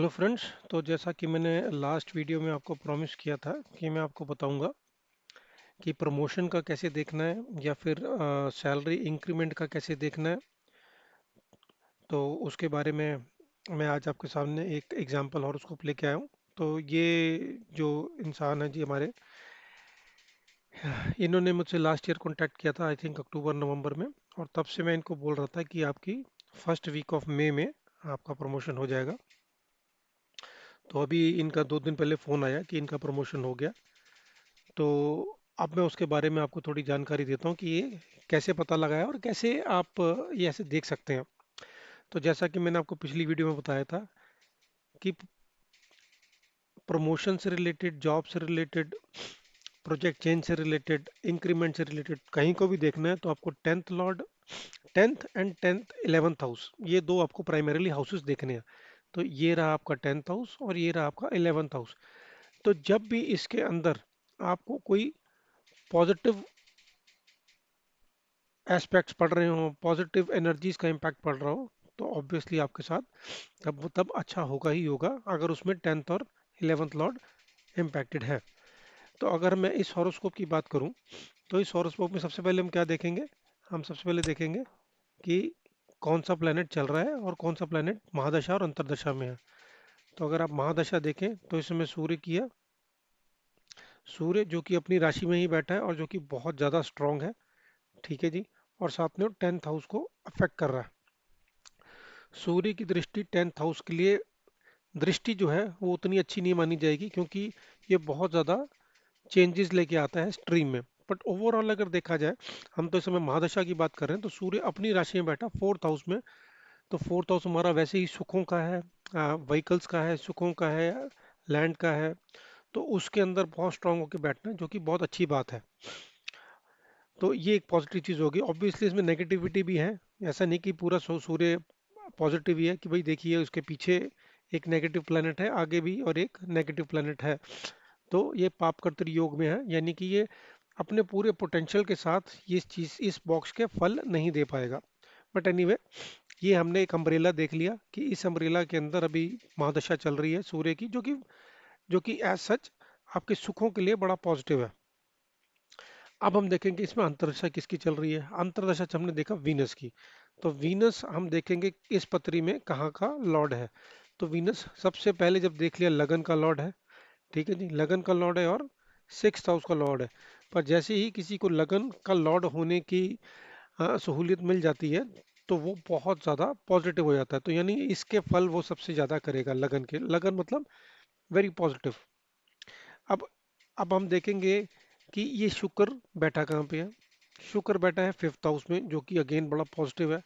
Hello friends. तो जैसा कि मैंने लास्ट वीडियो में आपको प्रॉमिस किया था कि मैं आपको बताऊंगा कि प्रमोशन का कैसे देखना है या फिर सैलरी इंक्रीमेंट का कैसे देखना है। तो उसके बारे में मैं आज आपके सामने एक एग्जांपल और उसको लेके आया हूँ। तो ये जो इंसान है जी हमारे, इन्होंने मुझसे लास्ट ईयर कांटेक्ट किया था, आई थिंक अक्टूबर नवंबर में। और तब से मैं इनको बोल रहा था कि आपकी फर्स्ट वीक ऑफ मई में आपका प्रमोशन हो जाएगा। तो अभी इनका 2 दिन पहले फ़ोन आया कि इनका प्रमोशन हो गया। तो अब मैं उसके बारे में आपको थोड़ी जानकारी देता हूँ कि ये कैसे पता लगाया और कैसे आप ये ऐसे देख सकते हैं। तो जैसा कि मैंने आपको पिछली वीडियो में बताया था कि प्रमोशन से रिलेटेड, जॉब से रिलेटेड, प्रोजेक्ट चेंज से रिलेटेड, इंक्रीमेंट से रिलेटेड कहीं को भी देखना है तो आपको tenth and tenth 11th house, ये दो आपको प्राइमरीली हाउसेस देखने हैं। तो ये रहा आपका 10th हाउस और ये रहा आपका 11th हाउस। तो जब भी इसके अंदर आपको कोई पॉजिटिव एस्पेक्ट्स पढ़ रहे हो, पॉजिटिव एनर्जीज का इम्पैक्ट पड़ रहा हो, तो ऑब्वियसली आपके साथ तब अच्छा होगा ही होगा, अगर उसमें 10th और 11th लॉर्ड इम्पैक्टेड है। तो अगर मैं इस हॉरोस्कोप की बात करूं, तो इस हॉरोस्कोप में सबसे पहले हम क्या देखेंगे? हम सबसे पहले देखेंगे कि कौन सा प्लेनेट चल रहा है और कौन सा प्लेनेट महादशा और अंतर्दशा में है। तो अगर आप महादशा देखें तो इसमें सूर्य की है। सूर्य जो कि अपनी राशि में ही बैठा है और जो कि बहुत ज़्यादा स्ट्रांग है। ठीक है जी। और साथ में 10th हाउस को अफेक्ट कर रहा है। सूर्य की दृष्टि 10th हाउस के लिए, दृष्टि जो है वो उतनी अच्छी नहीं मानी जाएगी, क्योंकि ये बहुत ज़्यादा चेंजेस लेके आता है स्ट्रीम में। बट ओवरऑल अगर देखा जाए, हम तो इस समय महादशा की बात कर रहे हैं, तो सूर्य अपनी राशि में बैठा 4th हाउस में। तो 4th हाउस हमारा वैसे ही सुखों का है, व्हीकल्स का है, सुखों का है, लैंड का है। तो उसके अंदर बहुत स्ट्रांग होकर बैठना जो कि बहुत अच्छी बात है। तो ये एक पॉजिटिव चीज़ होगी। ऑब्वियसली इसमें नेगेटिविटी भी है। ऐसा नहीं कि पूरा सूर्य पॉजिटिव ही है, कि भाई देखिए उसके पीछे एक नेगेटिव प्लैनेट है, आगे भी और एक नेगेटिव प्लैनेट है। तो ये पाप कर्तरी योग में है, यानी कि ये अपने पूरे पोटेंशियल के साथ ये चीज़, इस बॉक्स के फल नहीं दे पाएगा। बट एनीवे, ये हमने एक अम्ब्रेला देख लिया कि इस अम्ब्रेला के अंदर अभी महादशा चल रही है सूर्य की, जो कि एज सच आपके सुखों के लिए बड़ा पॉजिटिव है। अब हम देखेंगे इसमें अंतर्दशा किसकी चल रही है। अंतर्दशा हमने देखा वीनस की। तो वीनस हम देखेंगे इस पत्री में कहाँ का लॉर्ड है। तो वीनस सबसे पहले जब देख लिया, लगन का लॉर्ड है। ठीक है जी, लगन का लॉर्ड है और 6th हाउस का लॉर्ड है। पर जैसे ही किसी को लगन का लॉर्ड होने की सहूलियत मिल जाती है, तो वो बहुत ज़्यादा पॉजिटिव हो जाता है। तो यानी इसके फल वो सबसे ज़्यादा करेगा, लगन के। लगन मतलब वेरी पॉजिटिव। अब अब हम देखेंगे कि ये शुक्र बैठा कहाँ पे है। शुक्र बैठा है 5th हाउस में, जो कि अगेन बड़ा पॉजिटिव है।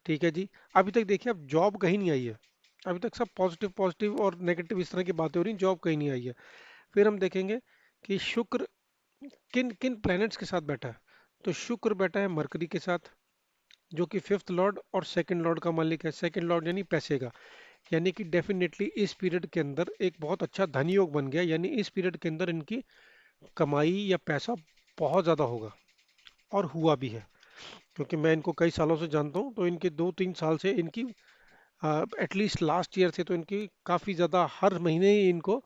ठीक है जी। अभी तक देखिए, अब जॉब कहीं नहीं आई है। अभी तक सब पॉजिटिव पॉजिटिव और नेगेटिव इस तरह की बातें हो रही हैं, जॉब कहीं नहीं आई है। फिर हम देखेंगे कि शुक्र किन किन प्लैनेट्स के साथ बैठा है। तो शुक्र बैठा है मरकरी के साथ, जो कि 5th लॉर्ड और 2nd लॉर्ड का मालिक है। 2nd लॉर्ड यानी पैसे का। यानी कि डेफिनेटली इस पीरियड के अंदर एक बहुत अच्छा धन योग बन गया, यानी इस पीरियड के अंदर इनकी कमाई या पैसा बहुत ज़्यादा होगा। और हुआ भी है, क्योंकि मैं इनको कई सालों से जानता हूँ। तो इनके 2-3 साल से इनकी, एटलीस्ट लास्ट ईयर से तो इनकी काफ़ी ज़्यादा हर महीने ही इनको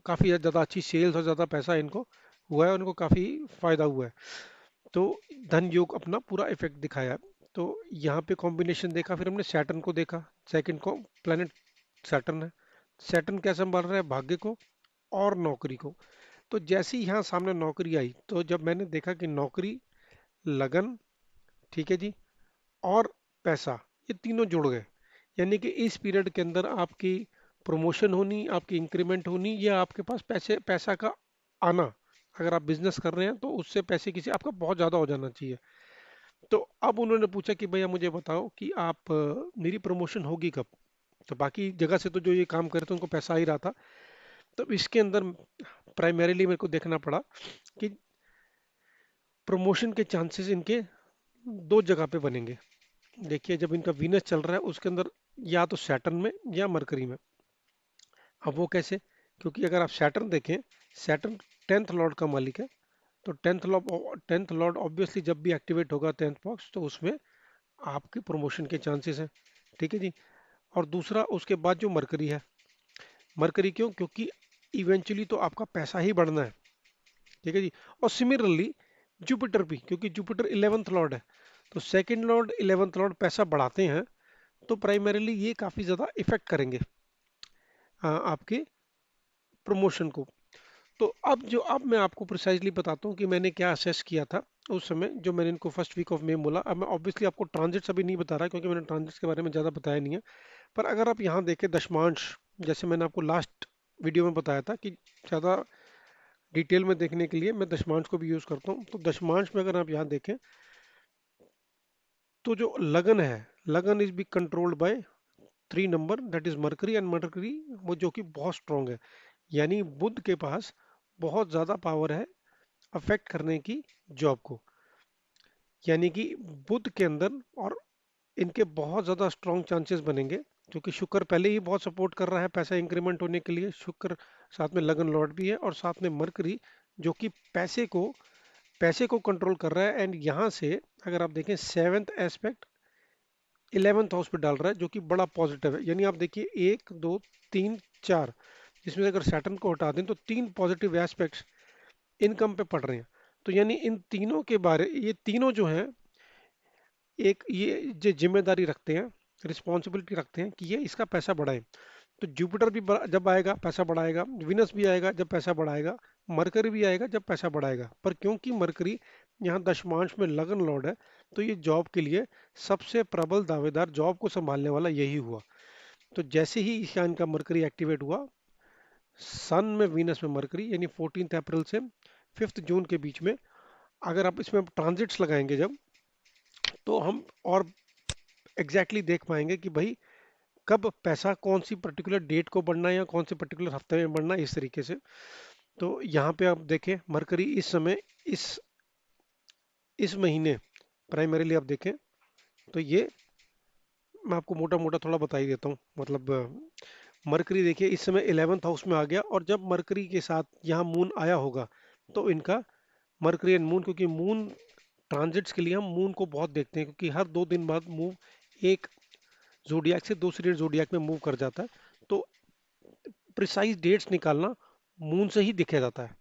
काफ़ी ज़्यादा अच्छी सेल्स और ज़्यादा पैसा इनको हुआ है और इनको काफ़ी फ़ायदा हुआ है। तो धन योग अपना पूरा इफेक्ट दिखाया है। तो यहाँ पे कॉम्बिनेशन देखा, फिर हमने सैटर्न को देखा। सेकंड को प्लेनेट सैटर्न है। सैटर्न क्या संभाल रहा है? भाग्य को और नौकरी को। तो जैसे ही यहाँ सामने नौकरी आई, तो जब मैंने देखा कि नौकरी, लगन, ठीक है जी, और पैसा, ये तीनों जुड़ गए। यानी कि इस पीरियड के अंदर आपकी प्रमोशन होनी, आपकी इंक्रीमेंट होनी, या आपके पास पैसा का आना। अगर आप बिजनेस कर रहे हैं तो उससे पैसे किसी आपका बहुत ज़्यादा हो जाना चाहिए। तो अब उन्होंने पूछा कि भैया मुझे बताओ कि आप, मेरी प्रमोशन होगी कब? तो बाकी जगह से तो जो ये काम कर रहे थे उनको पैसा आ ही रहा था। तो इसके अंदर प्राइमरीली मेरे को देखना पड़ा कि प्रमोशन के चांसेस इनके दो जगह पे बनेंगे। देखिए, जब इनका वीनस चल रहा है उसके अंदर, या तो सैटर्न में या मरकरी में। अब वो कैसे? क्योंकि अगर आप सैटर्न देखें, सैटर्न 10th लॉर्ड का मालिक है। तो 10th लॉर्ड ऑब्वियसली जब भी एक्टिवेट होगा 10th बॉक्स, तो उसमें आपके प्रमोशन के चांसेस हैं। ठीक है जी। और दूसरा उसके बाद जो मरकरी है। मरकरी क्यों? क्योंकि इवेंचुअली तो आपका पैसा ही बढ़ना है, ठीक है जी। और सिमिलरली जुपिटर भी, क्योंकि जुपिटर 11th लॉर्ड है, तो सेकंड लॉर्ड 11th लॉर्ड पैसा बढ़ाते हैं, तो प्राइमरीली ये काफी ज्यादा इफेक्ट करेंगे आपके प्रमोशन को। तो अब मैं आपको प्रिसाइजली बताता हूँ कि मैंने क्या असेस किया था उस समय जो मैंने इनको फर्स्ट वीक ऑफ में बोला। अब मैं ऑब्वियसली आपको ट्रांजिट्स अभी नहीं बता रहा क्योंकि मैंने ट्रांजिट्स के बारे में ज़्यादा बताया नहीं है। पर अगर आप यहाँ देखें दशमांश, जैसे मैंने आपको लास्ट वीडियो में बताया था कि ज़्यादा डिटेल में देखने के लिए मैं दशमांश को भी यूज़ करता हूँ। तो दशमांश में अगर आप यहाँ देखें तो जो लगन है, लगन is be controlled by 3 number, that is mercury, and mercury वो जो कि बहुत स्ट्रांग है, यानी बुध के पास बहुत ज़्यादा पावर है अफेक्ट करने की जॉब को। यानी कि बुध के अंदर और इनके बहुत ज़्यादा स्ट्रॉन्ग चांसेस बनेंगे, क्योंकि शुक्र पहले ही बहुत सपोर्ट कर रहा है पैसा इंक्रीमेंट होने के लिए। शुक्र साथ में लगन लॉर्ड भी है, और साथ में मरकरी जो कि पैसे को कंट्रोल कर रहा है। एंड यहाँ से अगर आप देखें 7th एस्पेक्ट 11th हाउस पे डाल रहा है, जो कि बड़ा पॉजिटिव है। यानी आप देखिए 1 2 3 4, जिसमें से अगर सैटर्न को हटा दें तो 3 पॉजिटिव एस्पेक्ट्स इनकम पे पड़ रहे हैं। तो यानी इन तीनों के बारे, ये तीनों जो हैं एक ये जो जिम्मेदारी रखते हैं, रिस्पॉन्सिबिलिटी रखते हैं कि ये इसका पैसा बढ़ाए। तो जुपिटर भी जब आएगा पैसा बढ़ाएगा, विनस भी आएगा जब पैसा बढ़ाएगा, मरकरी भी आएगा जब पैसा बढ़ाएगा। पर क्योंकि मरकरी यहाँ दशमांश में लगन लॉर्ड है, तो ये जॉब के लिए सबसे प्रबल दावेदार, जॉब को संभालने वाला यही हुआ। तो जैसे ही ईशान का मरकरी एक्टिवेट हुआ, सन में वीनस में मरकरी, यानी 14 अप्रैल से 5 जून के बीच में, अगर आप इसमें ट्रांजिट्स लगाएंगे जब, तो हम और एग्जैक्टली देख पाएंगे कि भाई कब पैसा कौन सी पर्टिकुलर डेट को बढ़ना है या कौन से पर्टिकुलर हफ्ते में बढ़ना है, इस तरीके से। तो यहाँ पे आप देखें मरकरी इस समय इस महीने प्राइमरीली आप देखें तो ये मैं आपको मोटा मोटा थोड़ा बता ही देता हूँ। मतलब मरकरी देखिए इस समय 11th हाउस में आ गया, और जब मरकरी के साथ यहाँ मून आया होगा तो इनका मरकरी एंड मून, क्योंकि मून ट्रांजिट्स के लिए हम मून को बहुत देखते हैं, क्योंकि हर 2 दिन बाद मूव एक जोडियाक से दूसरी जोडियाक में मूव कर जाता है। तो प्रिसाइज डेट्स निकालना मून से ही दिखे जाता है।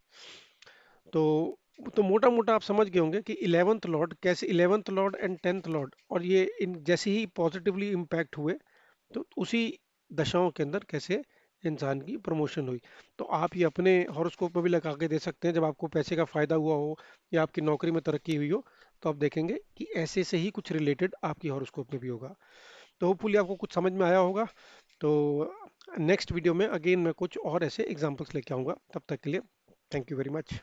तो मोटा मोटा आप समझ गए होंगे कि 11th लॉर्ड कैसे, 11th Lord and 10th Lord, और ये इन जैसे ही पॉजिटिवली इम्पैक्ट हुए, तो उसी दशाओं के अंदर कैसे इंसान की प्रमोशन हुई। तो आप ये अपने हॉरोस्कोप में भी लगा के दे सकते हैं, जब आपको पैसे का फायदा हुआ हो या आपकी नौकरी में तरक्की हुई हो, तो आप देखेंगे कि ऐसे से ही कुछ रिलेटेड आपकी हॉरोस्कोप में भी होगा। तो होपफुली आपको कुछ समझ में आया होगा। तो नेक्स्ट वीडियो में अगेन मैं कुछ और ऐसे एग्जांपल्स लेके आऊँगा। तब तक के लिए थैंक यू वेरी मच।